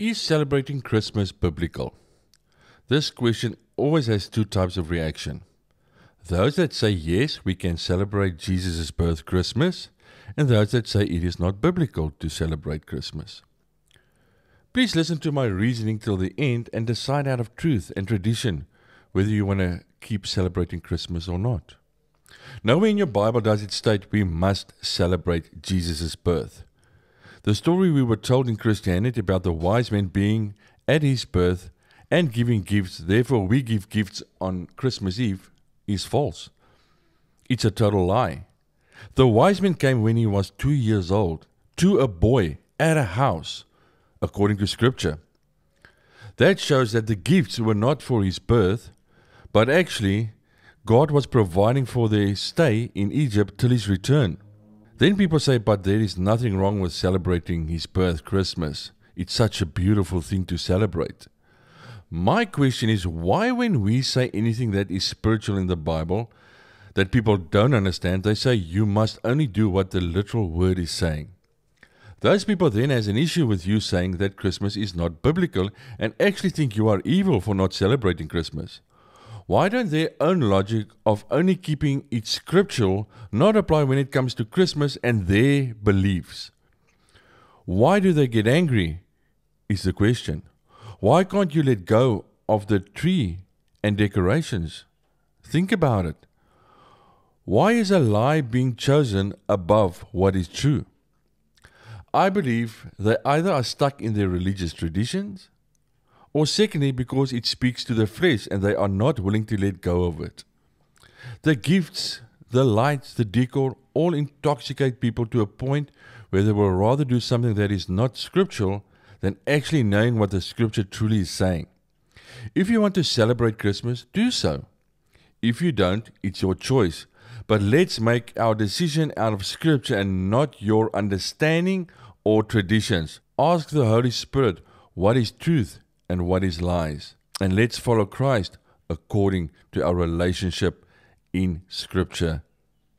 Is celebrating Christmas biblical? This question always has two types of reaction. Those that say yes, we can celebrate Jesus' birth Christmas, and those that say it is not biblical to celebrate Christmas. Please listen to my reasoning till the end and decide out of truth and tradition whether you want to keep celebrating Christmas or not. Nowhere in your Bible does it state we must celebrate Jesus' birth. The story we were told in Christianity about the wise men being at his birth and giving gifts, therefore we give gifts on Christmas Eve, is false. It's a total lie. The wise men came when he was 2 years old, to a boy at a house, according to Scripture. That shows that the gifts were not for his birth, but actually God was providing for their stay in Egypt till his return. Then people say, but there is nothing wrong with celebrating his birth Christmas. It's such a beautiful thing to celebrate. My question is, why when we say anything that is spiritual in the Bible, that people don't understand, they say you must only do what the literal word is saying. Those people then has an issue with you saying that Christmas is not biblical and actually think you are evil for not celebrating Christmas. Why don't their own logic of only keeping it scriptural not apply when it comes to Christmas and their beliefs? Why do they get angry, is the question. Why can't you let go of the tree and decorations? Think about it. Why is a lie being chosen above what is true? I believe they either are stuck in their religious traditions, or secondly, because it speaks to the flesh and they are not willing to let go of it. The gifts, the lights, the decor all intoxicate people to a point where they will rather do something that is not scriptural than actually knowing what the scripture truly is saying. If you want to celebrate Christmas, do so. If you don't, it's your choice. But let's make our decision out of scripture and not your understanding or traditions. Ask the Holy Spirit what is truth and what is lies. And let's follow Christ according to our relationship in Scripture.